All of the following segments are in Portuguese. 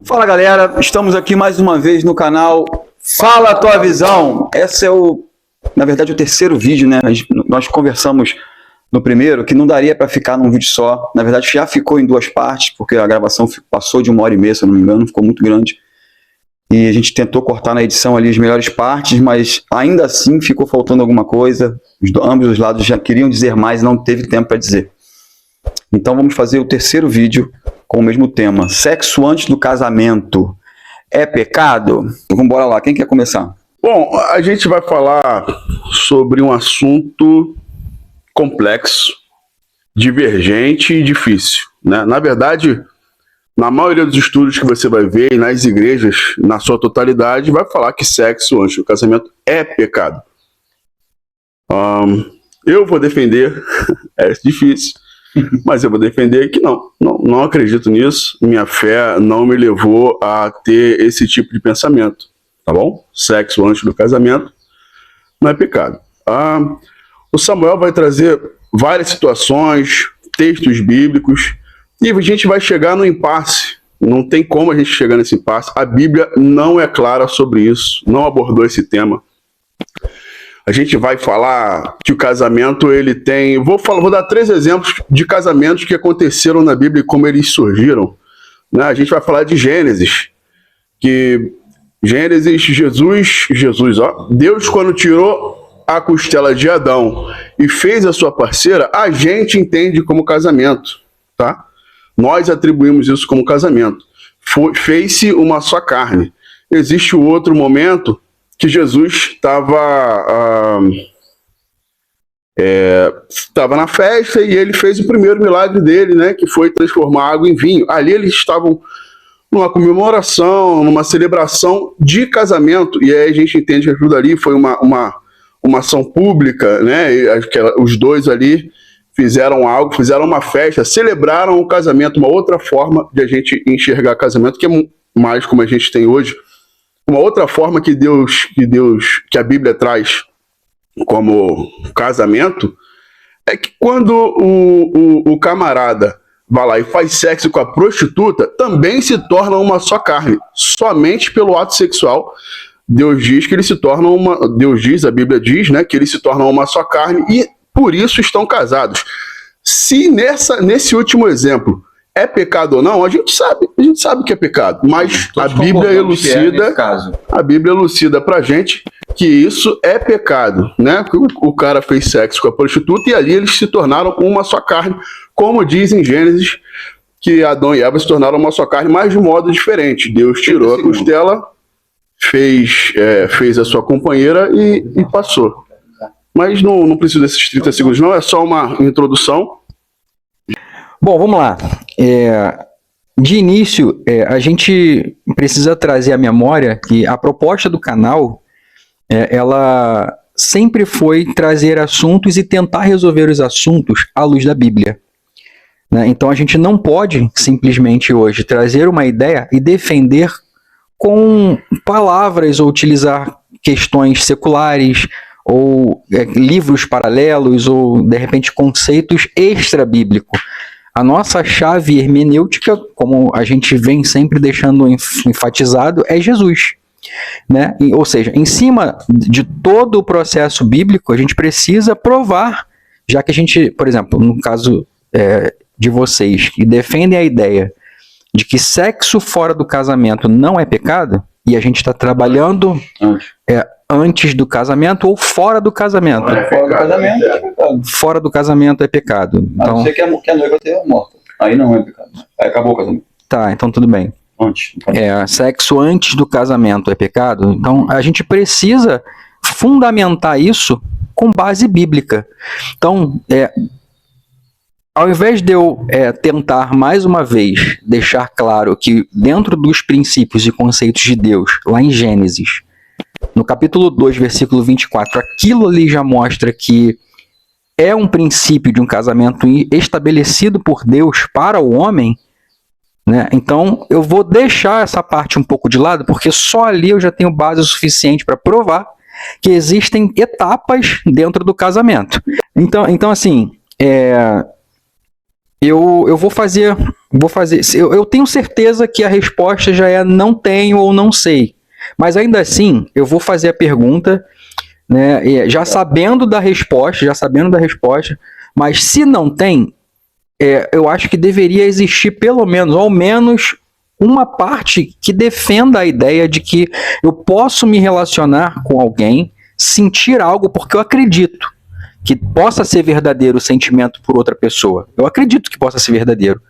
Fala galera, estamos aqui mais uma vez no canal Fala a Tua Visão. Esse é na verdade, o terceiro vídeo, né? Nós conversamos no primeiro que não daria para ficar num vídeo só. Na verdade, já ficou em duas partes, porque a gravação passou de 1h30, se eu não me engano, ficou muito grande. E a gente tentou cortar na edição ali as melhores partes, mas ainda assim ficou faltando alguma coisa. Ambos os lados já queriam dizer mais e não teve tempo para dizer. Então vamos fazer o terceiro vídeo com o mesmo tema. Sexo antes do casamento é pecado? Vamos embora lá, quem quer começar? Bom, a gente vai falar sobre um assunto complexo, divergente e difícil, né? Na verdade, na maioria dos estudos que você vai ver nas igrejas, na sua totalidade, vai falar que sexo antes do casamento é pecado. Eu vou defender, é difícil, mas eu vou defender que não acredito nisso. Minha fé não me levou a ter esse tipo de pensamento, tá bom? Sexo antes do casamento não é pecado. O Samuel vai trazer várias situações, textos bíblicos, e a gente vai chegar no impasse. Não tem como a gente chegar nesse impasse. A Bíblia não é clara sobre isso, não abordou esse tema. A gente vai falar que o casamento, ele tem... Vou dar 3 exemplos de casamentos que aconteceram na Bíblia e como eles surgiram, né? A gente vai falar de Gênesis, Jesus, Deus, quando tirou a costela de Adão e fez a sua parceira, a gente entende como casamento, tá? Nós atribuímos isso como casamento. Fez-se uma só carne. Existe o outro momento que Jesus estava na festa e ele fez o primeiro milagre dele, né, que foi transformar água em vinho. Ali eles estavam numa comemoração, numa celebração de casamento, e aí a gente entende que aquilo dali foi uma ação pública, né? Os dois ali fizeram algo, fizeram uma festa, celebraram o casamento, uma outra forma de a gente enxergar casamento, que é mais como a gente tem hoje. Uma outra forma que a Bíblia traz como casamento é que quando o camarada vai lá e faz sexo com a prostituta, também se torna uma só carne. Somente pelo ato sexual, Deus diz que eles se tornam a Bíblia diz, né, que eles se tornam uma só carne e por isso estão casados. Se nesse último exemplo é pecado ou não, a gente sabe que é pecado, mas a Bíblia elucida pra gente que isso é pecado, né? O cara fez sexo com a prostituta e ali eles se tornaram uma só carne, como diz em Gênesis, que Adão e Eva se tornaram uma só carne, mas de modo diferente. Deus tirou a costela, fez a sua companheira e passou. Mas não preciso desses 30 segundos não, é só uma introdução. Bom, vamos lá. De início, a gente precisa trazer à memória que a proposta do canal, ela sempre foi trazer assuntos e tentar resolver os assuntos à luz da Bíblia, né? Então a gente não pode simplesmente hoje trazer uma ideia e defender com palavras ou utilizar questões seculares ou livros paralelos ou, de repente, conceitos extra-bíblicos. A nossa chave hermenêutica, como a gente vem sempre deixando enfatizado, é Jesus, né? Ou seja, em cima de todo o processo bíblico, a gente precisa provar, já que a gente, por exemplo, no caso de vocês, que defendem a ideia de que sexo fora do casamento não é pecado, e a gente está trabalhando antes do casamento ou fora do casamento. Fora do casamento é pecado. Fora do casamento é pecado. Então, a não ser que a noiva esteja morta. Aí não é pecado. Aí acabou o casamento. Tá, então tudo bem. Antes. Sexo antes do casamento é pecado. Então a gente precisa fundamentar isso com base bíblica. Então, ao invés de eu tentar mais uma vez deixar claro que dentro dos princípios e conceitos de Deus, lá em Gênesis, no capítulo 2, versículo 24, aquilo ali já mostra que é um princípio de um casamento estabelecido por Deus para o homem, né? Então eu vou deixar essa parte um pouco de lado, porque só ali eu já tenho base o suficiente para provar que existem etapas dentro do casamento. Então assim, eu vou fazer, eu tenho certeza que a resposta já é não tenho ou não sei, mas ainda assim eu vou fazer a pergunta, né, já sabendo da resposta, mas se não tem, eu acho que deveria existir pelo menos, ao menos uma parte que defenda a ideia de que eu posso me relacionar com alguém, sentir algo porque eu acredito que possa ser verdadeiro o sentimento por outra pessoa. Eu acredito que possa ser verdadeiro.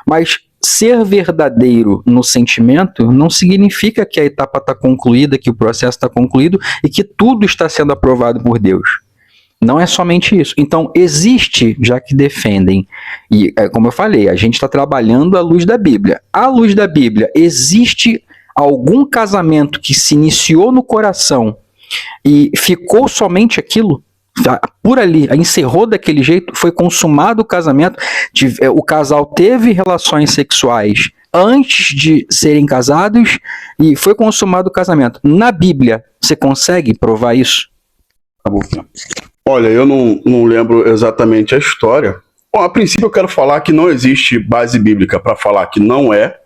Mas ser verdadeiro no sentimento não significa que a etapa está concluída, que o processo está concluído e que tudo está sendo aprovado por Deus. Não é somente isso. Então, existe, já que defendem, e como eu falei, a gente está trabalhando à luz da Bíblia. À luz da Bíblia, existe algum casamento que se iniciou no coração e ficou somente aquilo? Por ali, encerrou daquele jeito, foi consumado o casamento, o casal teve relações sexuais antes de serem casados e foi consumado o casamento. Na Bíblia, você consegue provar isso? Acabou. Olha, eu não lembro exatamente a história. Bom, a princípio eu quero falar que não existe base bíblica para falar que não é,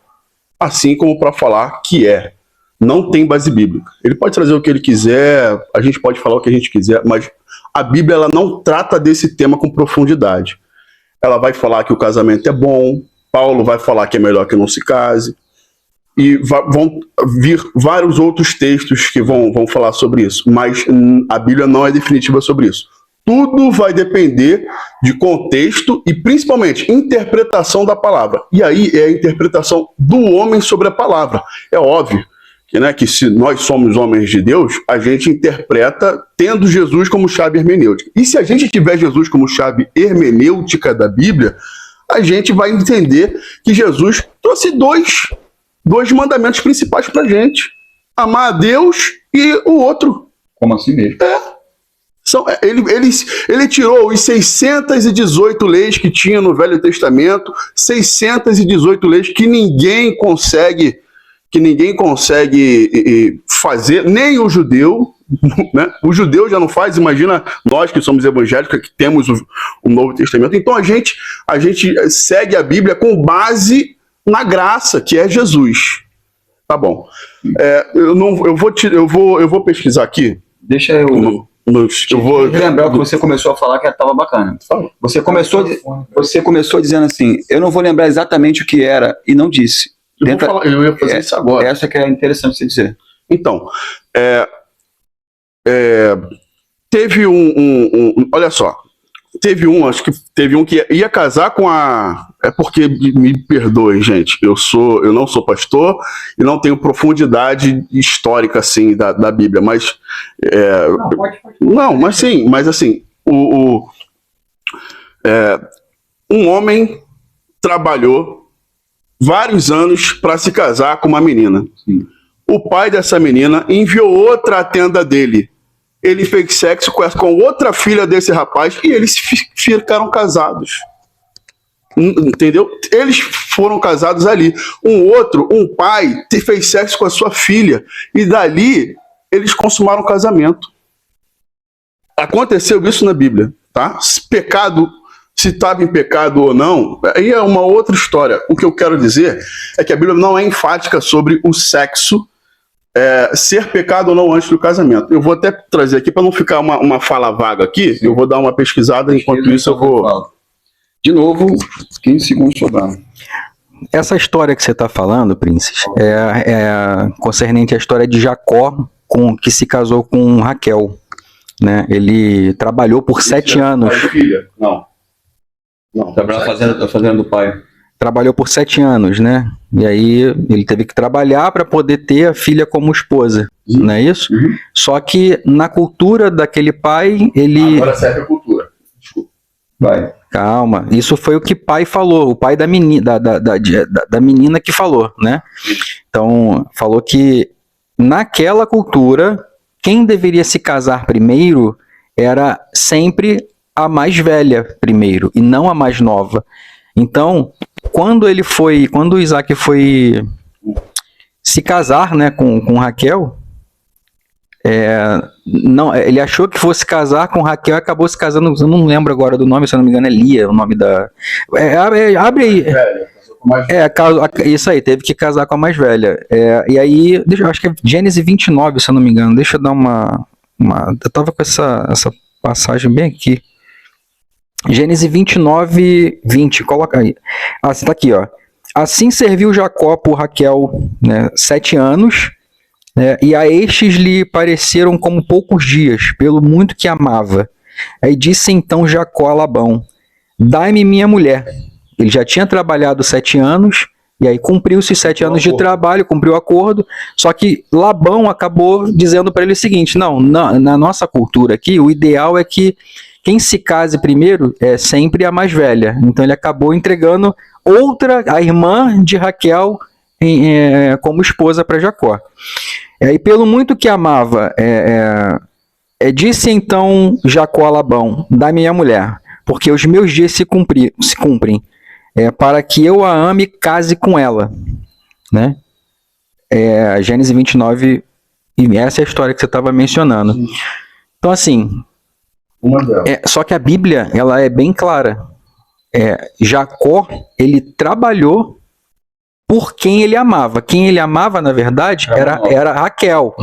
assim como para falar que é. Não tem base bíblica. Ele pode trazer o que ele quiser, a gente pode falar o que a gente quiser, mas a Bíblia ela não trata desse tema com profundidade. Ela vai falar que o casamento é bom, Paulo vai falar que é melhor que não se case, e vão vir vários outros textos que vão falar sobre isso, mas a Bíblia não é definitiva sobre isso. Tudo vai depender de contexto e principalmente interpretação da palavra. E aí é a interpretação do homem sobre a palavra. É óbvio que se nós somos homens de Deus, a gente interpreta tendo Jesus como chave hermenêutica. E se a gente tiver Jesus como chave hermenêutica da Bíblia, a gente vai entender que Jesus trouxe dois mandamentos principais para a gente. Amar a Deus e o outro. Como assim mesmo? Ele tirou os 618 leis que tinha no Velho Testamento, 618 leis que ninguém consegue fazer, nem o judeu, né? O judeu já não faz, imagina nós que somos evangélicos, que temos o Novo Testamento. Então a gente segue a Bíblia com base na graça, que é Jesus. Tá bom. Eu vou pesquisar aqui. Deixa eu... Eu vou lembrar que você começou a falar que estava bacana. Você começou dizendo assim, eu não vou lembrar exatamente o que era, e não disse. Eu ia fazer isso agora. Essa que é interessante você dizer. Então, teve olha só, acho que teve um que ia casar com a... É porque, me perdoe, gente, eu não sou pastor e não tenho profundidade histórica, assim, da Bíblia, mas... mas assim, um homem trabalhou vários anos para se casar com uma menina. Sim. O pai dessa menina enviou outra à tenda dele. Ele fez sexo com outra filha desse rapaz e eles ficaram casados. Entendeu? Eles foram casados ali. Um pai fez sexo com a sua filha e dali eles consumaram o casamento. Aconteceu isso na Bíblia, tá? Pecado, se estava em pecado ou não, aí é uma outra história. O que eu quero dizer é que a Bíblia não é enfática sobre o sexo ser pecado ou não antes do casamento. Eu vou até trazer aqui para não ficar uma fala vaga aqui. Sim. Eu vou dar uma pesquisada, enquanto isso eu vou... De novo, 15 segundos sobrando. Essa história que você está falando, Princes, é concernente à história de Jacó, que se casou com Raquel. Né? Ele trabalhou por 7 anos. Filha? Não. Trabalhou na fazenda do pai. Trabalhou por 7 anos, né? E aí ele teve que trabalhar para poder ter a filha como esposa, não é isso? Uhum. Só que na cultura daquele pai, ele... Agora serve a cultura. Desculpa. Vai. Calma, isso foi o que o pai falou, o pai da menina que falou, né? Então, falou que naquela cultura, quem deveria se casar primeiro era sempre a mais velha primeiro, e não a mais nova. Então, quando Isaac foi se casar, né, com Raquel, Não, ele achou que fosse casar com Raquel e acabou se casando, eu não lembro agora do nome, se eu não me engano é Lia, o nome da... abre aí. Isso aí, teve que casar com a mais velha. E aí, eu acho que é Gênesis 29, se eu não me engano, deixa eu dar uma eu tava com essa passagem bem aqui. Gênesis 29, 20, coloca aí. Tá aqui, ó. Assim serviu Jacó por Raquel, né, 7 anos, e a estes lhe pareceram como poucos dias, pelo muito que amava. Aí disse então Jacó a Labão: dai-me minha mulher. Ele já tinha trabalhado 7 anos, e aí cumpriu-se 7 anos de trabalho, cumpriu o acordo, só que Labão acabou dizendo para ele o seguinte: não, na nossa cultura aqui, o ideal é que quem se case primeiro é sempre a mais velha. Então ele acabou entregando a irmã de Raquel, como esposa para Jacó. E pelo muito que amava, disse então Jacó a Labão: dá-me minha mulher, porque os meus dias se cumprem, para que eu a ame e case com ela. Né? Gênesis 29, e essa é a história que você estava mencionando. Então, assim, só que a Bíblia ela é bem clara. Jacó, ele trabalhou por quem ele amava. Quem ele amava, na verdade, era Raquel.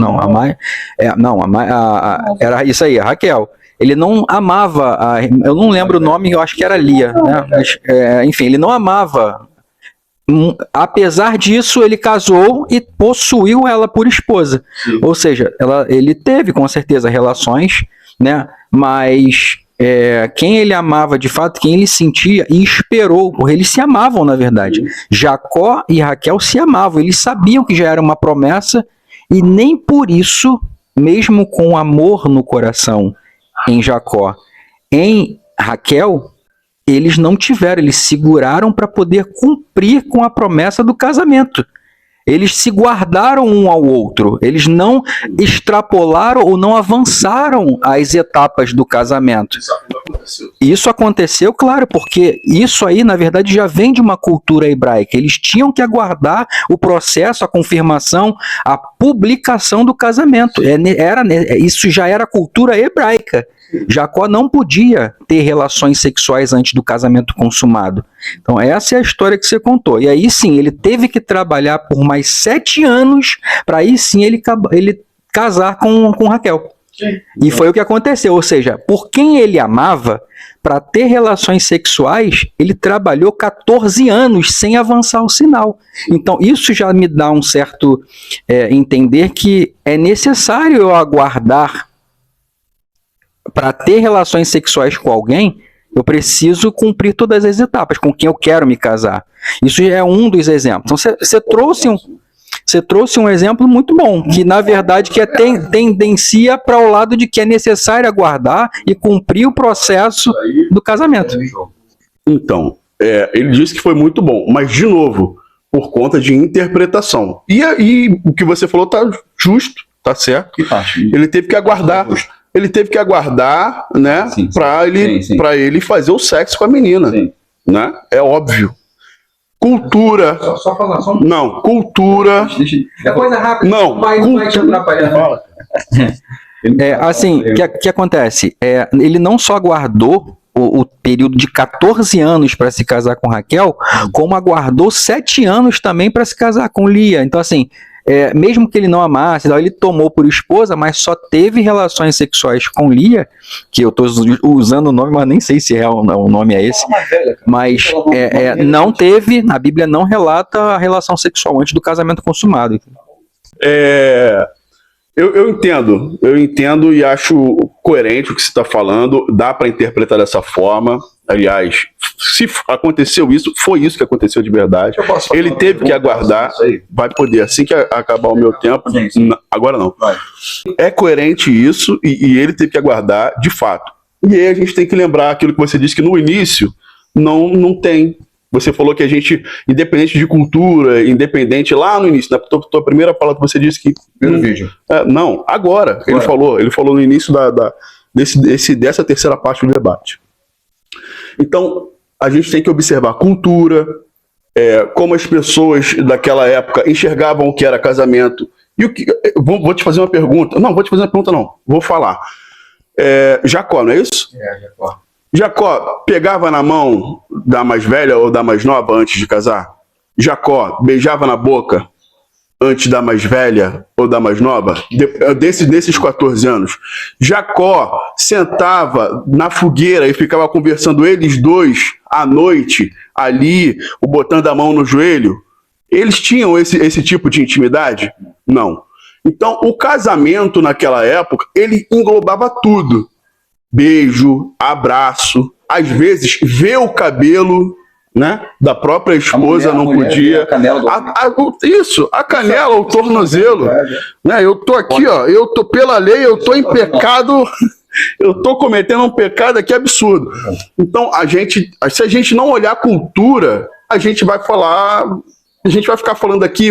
Era isso aí, Raquel. Ele não amava, eu não lembro o nome, eu acho que era Lia, né? Mas, enfim, ele não amava. Apesar disso, ele casou e possuiu ela por esposa. Sim. Ou seja, ele teve com certeza relações, né? Mas quem ele amava de fato, quem ele sentia e esperou, porque eles se amavam na verdade. Jacó e Raquel se amavam, eles sabiam que já era uma promessa e nem por isso, mesmo com amor no coração em Jacó, em Raquel, eles não tiveram, eles seguraram para poder cumprir com a promessa do casamento. Eles se guardaram um ao outro, eles não extrapolaram ou não avançaram as etapas do casamento. Isso aconteceu, claro, porque isso aí, na verdade, já vem de uma cultura hebraica. Eles tinham que aguardar o processo, a confirmação, a publicação do casamento. Isso já era cultura hebraica. Jacó não podia ter relações sexuais antes do casamento consumado. Então essa é a história que você contou. E aí sim, ele teve que trabalhar por mais 7 anos para aí sim ele casar com Raquel. Sim. E foi o que aconteceu. Ou seja, por quem ele amava, para ter relações sexuais, ele trabalhou 14 anos sem avançar o sinal. Então isso já me dá um certo entender que é necessário eu aguardar. Para ter relações sexuais com alguém, eu preciso cumprir todas as etapas com quem eu quero me casar. Isso é um dos exemplos. Então, você trouxe um exemplo muito bom, que na verdade tendencia para o lado de que é necessário aguardar e cumprir o processo do casamento. Então, ele disse que foi muito bom, mas de novo, por conta de interpretação. E o que você falou tá justo, tá certo. Ele teve que aguardar. Ele teve que aguardar, né, para ele fazer o sexo com a menina, né? É óbvio. Cultura. Só falar, só... Não, cultura. É coisa rápida. Não, mas não vai te atrapalhar. Assim, o que acontece? Ele não só aguardou o período de 14 anos para se casar com Raquel, como aguardou 7 anos também para se casar com Lia. Então, assim, mesmo que ele não amasse, ele tomou por esposa, mas só teve relações sexuais com Lia, que eu estou usando o nome, mas nem sei se o nome é esse, mas não teve, a Bíblia não relata a relação sexual antes do casamento consumado. Eu entendo e acho coerente o que você está falando, dá para interpretar dessa forma. Aliás, se aconteceu isso, foi isso que aconteceu de verdade. Ele teve que aguardar, vai poder, assim que acabar o meu tempo, agora não. É coerente isso e ele teve que aguardar de fato. E aí a gente tem que lembrar aquilo que você disse, que no início não tem. Você falou que a gente, independente de cultura, independente lá no início, na tua primeira fala que você disse que... Primeiro vídeo. Não, agora. Ele falou no início dessa terceira parte do debate. Então, a gente tem que observar cultura, como as pessoas daquela época enxergavam o que era casamento E o que, vou te fazer uma pergunta. Não, vou te fazer uma pergunta, não. Vou falar. Jacó, não é isso? Jacó. Jacó pegava na mão da mais velha ou da mais nova antes de casar? Jacó beijava na boca antes da mais velha ou da mais nova? Desses 14 anos. Jacó sentava na fogueira e ficava conversando eles dois à noite, ali, botando a mão no joelho? Eles tinham esse tipo de intimidade? Não. Então, o casamento naquela época, ele englobava tudo. Beijo, abraço, às vezes ver o cabelo, né, da própria esposa, não podia. A canela, o tornozelo. Né, eu tô aqui, ó, eu tô pela lei, eu tô em pecado, eu tô cometendo um pecado aqui absurdo. Então, se a gente não olhar a cultura, a gente vai falar... A gente vai ficar falando aqui.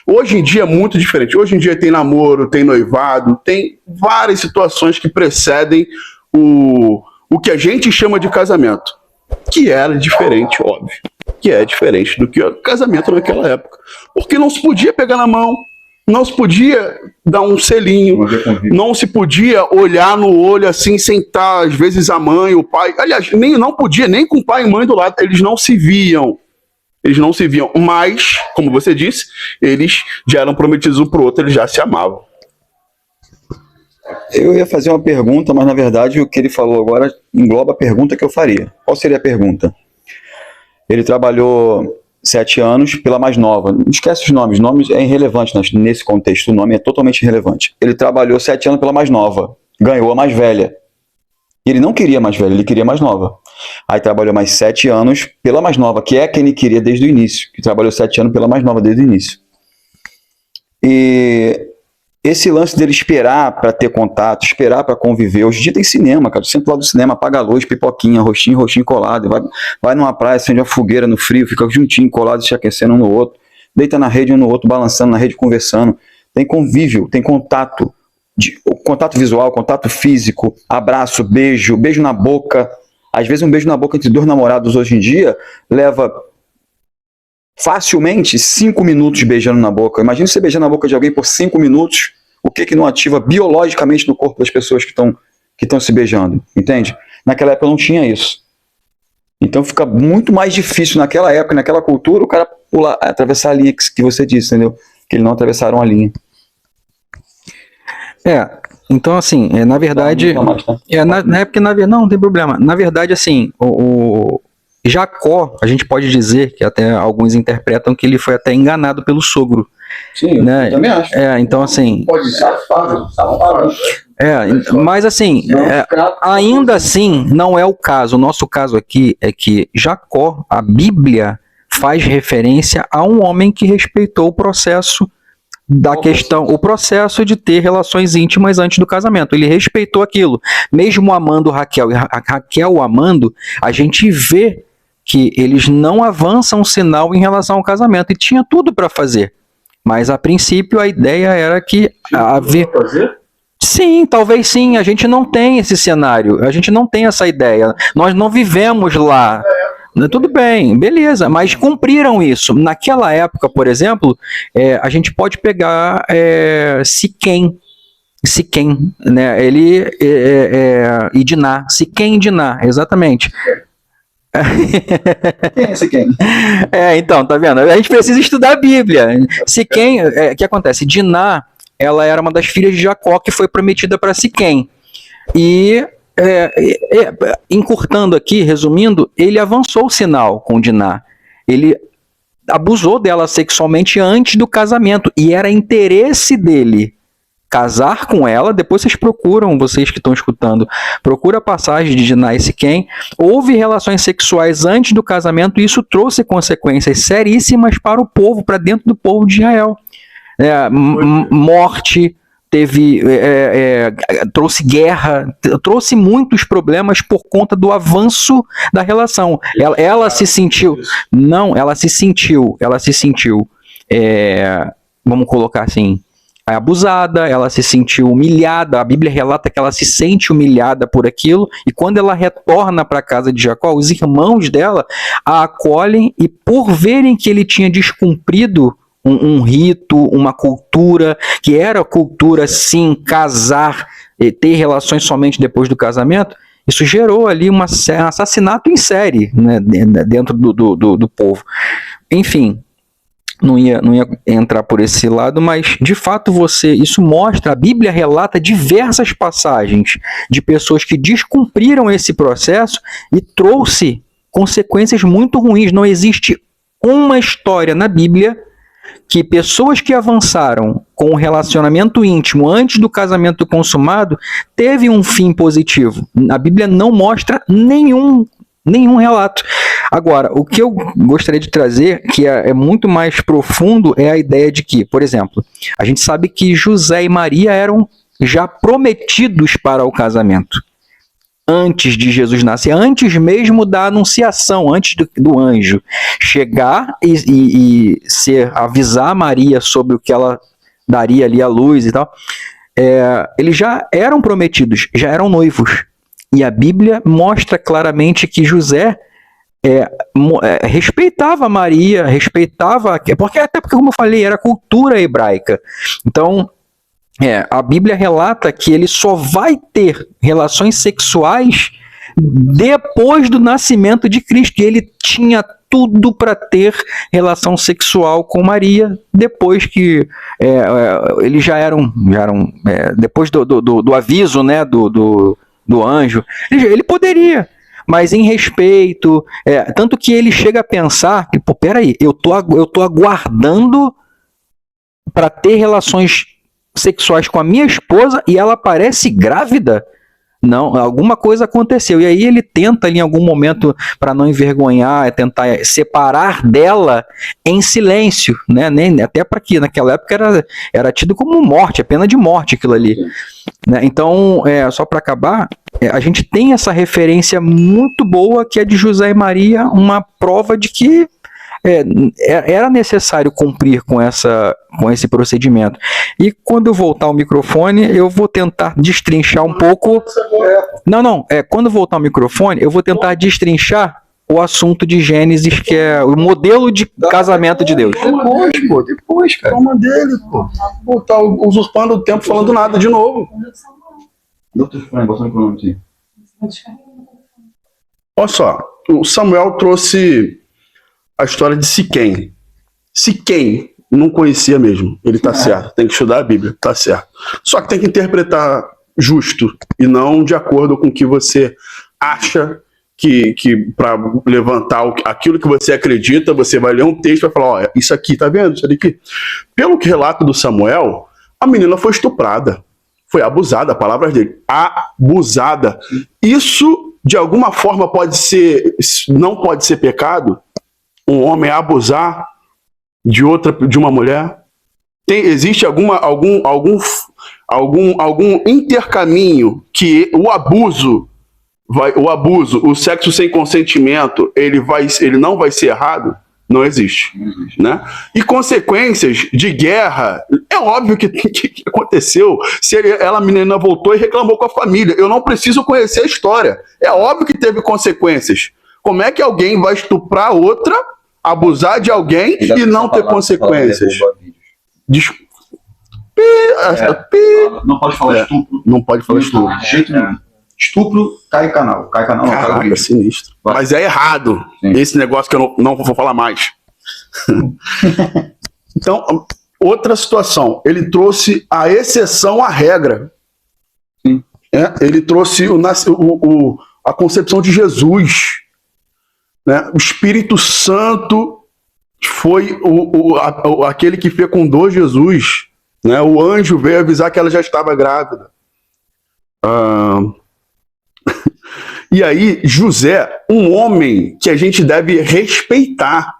Hoje em dia é muito diferente. Hoje em dia tem namoro, tem noivado, tem várias situações que precedem o que a gente chama de casamento. Que era diferente, óbvio. Que é diferente do que o casamento naquela época. Porque não se podia pegar na mão, não se podia dar um selinho, não se podia olhar no olho assim, sentar, às vezes a mãe, o pai. Aliás, não podia, nem com o pai e mãe do lado, eles não se viam. Mas, como você disse, eles já eram prometidos um pro outro, eles já se amavam. Eu ia fazer uma pergunta, mas na verdade o que ele falou agora engloba a pergunta que eu faria. Qual seria a pergunta? Ele trabalhou 7 anos pela mais nova. Não esquece os nomes é irrelevante nesse contexto, o nome é totalmente irrelevante. Ele trabalhou 7 anos pela mais nova, ganhou a mais velha. E ele não queria a mais velha, ele queria a mais nova. Aí trabalhou mais 7 anos pela mais nova, que é quem ele queria desde o início, que trabalhou 7 anos pela mais nova desde o início. E esse lance dele esperar para ter contato, esperar para conviver. Hoje em dia tem cinema, cara. Tu senta lá do cinema, apaga a luz, pipoquinha, roxinho colado, vai numa praia, acende uma fogueira no frio, fica juntinho, colado, se aquecendo um no outro, deita na rede um no outro, balançando na rede, conversando. Tem convívio, tem contato. Contato visual, contato físico, abraço, beijo na boca. Às vezes um beijo na boca entre 2 namorados hoje em dia leva facilmente 5 minutos beijando na boca. Imagina você beijar na boca de alguém por 5 minutos, o que não ativa biologicamente no corpo das pessoas que estão se beijando, entende? Naquela época não tinha isso. Então fica muito mais difícil naquela época, naquela cultura, o cara pular, atravessar a linha que você disse, entendeu? Que eles não atravessaram a linha. Então assim, na verdade, na época, não tem problema. Na verdade, assim, o Jacó, a gente pode dizer, que até alguns interpretam que ele foi até enganado pelo sogro. Sim, né? Eu também acho. Então assim... Pode ser safado. Mas assim, ainda assim, não é o caso. O nosso caso aqui é que Jacó, a Bíblia, faz referência a um homem que respeitou o processo o processo de ter relações íntimas antes do casamento. Ele respeitou aquilo. Mesmo amando Raquel e Raquel amando, a gente vê que eles não avançam sinal em relação ao casamento. E tinha tudo para fazer. Mas a princípio a ideia era que haver... Sim, talvez sim. A gente não tem esse cenário. A gente não tem essa ideia. Nós não vivemos lá. Tudo bem, beleza, mas cumpriram isso. Naquela época, por exemplo, a gente pode pegar Siquém, né? Ele e Diná, Siquém e Diná, exatamente. Quem é Siquém? Então, tá vendo? A gente precisa estudar a Bíblia. Siquém, o que acontece? Diná, ela era uma das filhas de Jacó que foi prometida para Siquém. E encurtando aqui, resumindo, ele avançou o sinal com Diná. Ele abusou dela sexualmente antes do casamento e era interesse dele casar com ela. Depois vocês procuram, vocês que estão escutando, procura a passagem de Diná e Siquém. Houve relações sexuais antes do casamento e isso trouxe consequências seríssimas para o povo, para dentro do povo de Israel. Morte, trouxe guerra, trouxe muitos problemas por conta do avanço da relação. Ela se sentiu, vamos colocar assim, abusada, ela se sentiu humilhada. A Bíblia relata que ela se sente humilhada por aquilo, e quando ela retorna para a casa de Jacó, os irmãos dela a acolhem, e por verem que ele tinha descumprido um rito, uma cultura, que era cultura, sim, casar e ter relações somente depois do casamento, isso gerou ali um assassinato em série, né, dentro do povo. Enfim, não ia entrar por esse lado, mas de fato isso mostra, a Bíblia relata diversas passagens de pessoas que descumpriram esse processo e trouxe consequências muito ruins. Não existe uma história na Bíblia que pessoas que avançaram com um relacionamento íntimo antes do casamento consumado teve um fim positivo. A Bíblia não mostra nenhum relato. Agora, o que eu gostaria de trazer, que é muito mais profundo, é a ideia de que, por exemplo, a gente sabe que José e Maria eram já prometidos para o casamento. Antes de Jesus nascer, antes mesmo da anunciação, antes do anjo chegar e avisar Maria sobre o que ela daria ali à luz e tal, eles já eram prometidos, já eram noivos. E a Bíblia mostra claramente que José respeitava Maria, até porque, como eu falei, era cultura hebraica. Então, a Bíblia relata que ele só vai ter relações sexuais depois do nascimento de Cristo. E ele tinha tudo para ter relação sexual com Maria depois que eles já eram depois do aviso, né, do anjo. Ele poderia, mas em respeito, tanto que ele chega a pensar que, peraí, eu tô aguardando para ter relações sexuais com a minha esposa e ela aparece grávida? Não, alguma coisa aconteceu. E aí ele tenta ali em algum momento, para não envergonhar, tentar separar dela em silêncio, né? Até para que naquela época era tido como morte, a pena de morte aquilo ali. Né? Então, só para acabar, a gente tem essa referência muito boa que é de José e Maria, uma prova de que era necessário cumprir com esse procedimento. E quando eu voltar ao microfone, eu vou tentar destrinchar um pouco. Quando voltar ao microfone, eu vou tentar destrinchar o assunto de Gênesis, que é o modelo de casamento de Deus. Depois, cara. Toma dele, pô. Tá usurpando o tempo falando nada de novo. Olha só, o Samuel trouxe a história de Siquém. Siquém não conhecia mesmo. Ele tá certo. Tem que estudar a Bíblia. Tá certo. Só que tem que interpretar justo e não de acordo com o que você acha que para levantar aquilo que você acredita, você vai ler um texto e vai falar, ó, isso aqui, tá vendo? Isso aqui. Pelo que relato do Samuel, a menina foi estuprada. Foi abusada, a palavra dele. Abusada. Isso, de alguma forma, não pode ser pecado? Um homem abusar de uma mulher? Existe algum intercaminho que o sexo sem consentimento, ele não vai ser errado? Não existe, né? E consequências de guerra, é óbvio que aconteceu. Se a menina voltou e reclamou com a família, eu não preciso conhecer a história. É óbvio que teve consequências. Como é que alguém vai estuprar outra, abusar de alguém e não ter consequências? Não pode falar estupro. Não pode falar estupro. De jeito nenhum. Estupro, cai canal. Caraca, sinistro. Mas é errado. Sim. Esse negócio que eu não vou falar mais. Então, outra situação. Ele trouxe a exceção à regra. Sim. Ele trouxe a concepção de Jesus. Né? O Espírito Santo foi aquele que fecundou Jesus. Né? O anjo veio avisar que ela já estava grávida. E aí, José, um homem que a gente deve respeitar,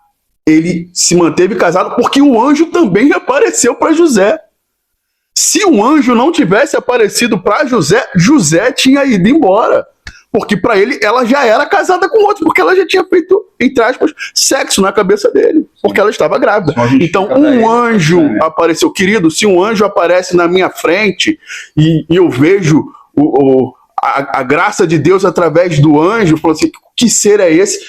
ele se manteve casado porque o anjo também apareceu para José. Se o anjo não tivesse aparecido para José, José tinha ido embora. Porque para ele, ela já era casada com outro, porque ela já tinha feito, entre aspas, sexo na cabeça dele, porque ela estava grávida. Então, um anjo apareceu. Querido, se um anjo aparece na minha frente e eu vejo a graça de Deus através do anjo, falou assim, que ser é esse?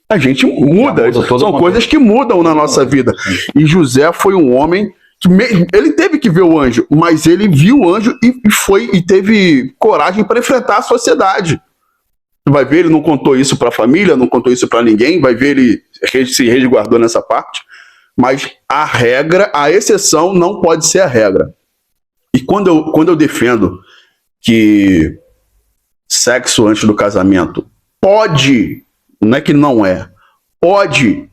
A gente muda, são coisas que mudam na nossa vida. E José foi um homem que ele teve que ver o anjo, mas ele viu o anjo e teve coragem para enfrentar a sociedade. Vai ver, ele não contou isso para a família, não contou isso para ninguém, vai ver, ele se resguardou nessa parte, mas a exceção não pode ser a regra. E quando eu defendo que sexo antes do casamento pode, não é que não é, pode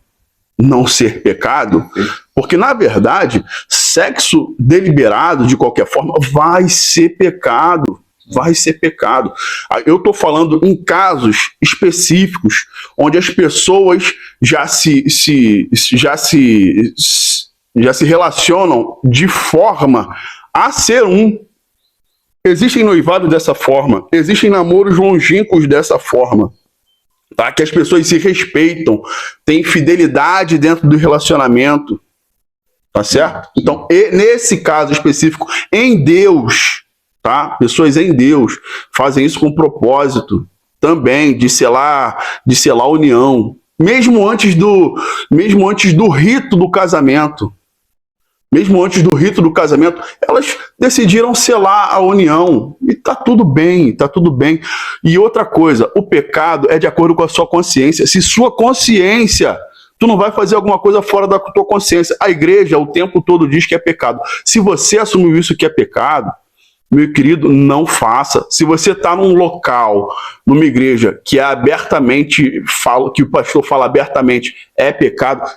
não ser pecado, porque, na verdade, sexo deliberado, de qualquer forma, vai ser pecado. Vai ser pecado. Eu estou falando em casos específicos, onde as pessoas já se relacionam de forma a ser um. Existem noivados dessa forma, existem namoros longínquos dessa forma, tá? Que as pessoas se respeitam, têm fidelidade dentro do relacionamento, tá certo? Então, nesse caso específico, em Deus, tá? Pessoas em Deus fazem isso com propósito também de selar a união, mesmo antes do rito do casamento. Mesmo antes do rito do casamento, elas decidiram selar a união. E tá tudo bem, tá tudo bem. E outra coisa, o pecado é de acordo com a sua consciência. Se sua consciência, tu não vai fazer alguma coisa fora da tua consciência. A igreja o tempo todo diz que é pecado. Se você assumiu isso que é pecado, meu querido, não faça. Se você está num local, numa igreja, que é abertamente, que o pastor fala abertamente, é pecado,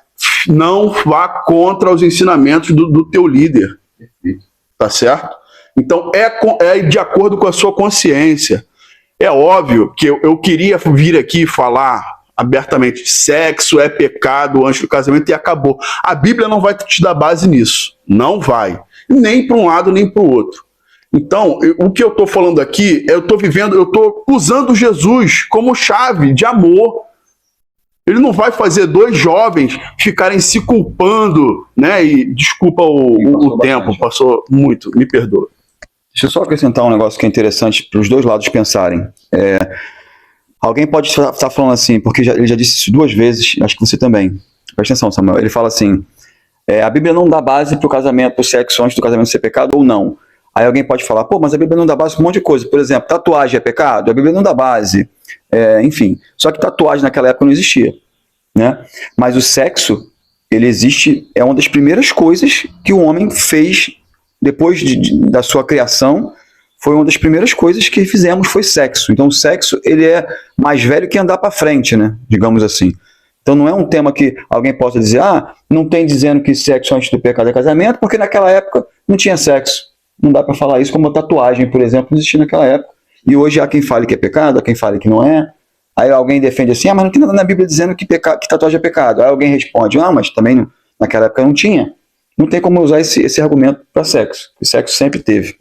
não vá contra os ensinamentos do teu líder. Tá certo? Então, é de acordo com a sua consciência. É óbvio que eu queria vir aqui e falar abertamente, sexo é pecado antes do casamento e acabou. A Bíblia não vai te dar base nisso. Não vai. Nem para um lado, nem para o outro. Então, o que eu estou falando aqui, eu estou usando Jesus como chave de amor. Ele não vai fazer dois jovens ficarem se culpando, né? E desculpa o tempo, passou muito, me perdoa. Deixa eu só acrescentar um negócio que é interessante para os dois lados pensarem. Alguém pode estar falando assim, porque ele já disse isso 2 vezes, acho que você também. Presta atenção, Samuel. Ele fala assim, a Bíblia não dá base para o casamento, para o sexo antes do casamento ser pecado ou não. Aí alguém pode falar, mas a Bíblia não dá base para um monte de coisa. Por exemplo, tatuagem é pecado? A Bíblia não dá base. Enfim, só que tatuagem naquela época não existia, né? Mas o sexo, ele existe, é uma das primeiras coisas que o homem fez depois da sua criação. Foi uma das primeiras coisas que fizemos, foi sexo. Então o sexo, ele é mais velho que andar para frente, né? Digamos assim. Então não é um tema que alguém possa dizer, não tem dizendo que sexo antes do pecado é casamento, porque naquela época não tinha sexo. Não dá para falar isso, como a tatuagem, por exemplo, não existia naquela época. E hoje há quem fale que é pecado, há quem fale que não é. Aí alguém defende assim, mas não tem nada na Bíblia dizendo que tatuagem é pecado. Aí alguém responde, mas também naquela época não tinha. Não tem como usar esse argumento para sexo. O sexo sempre teve.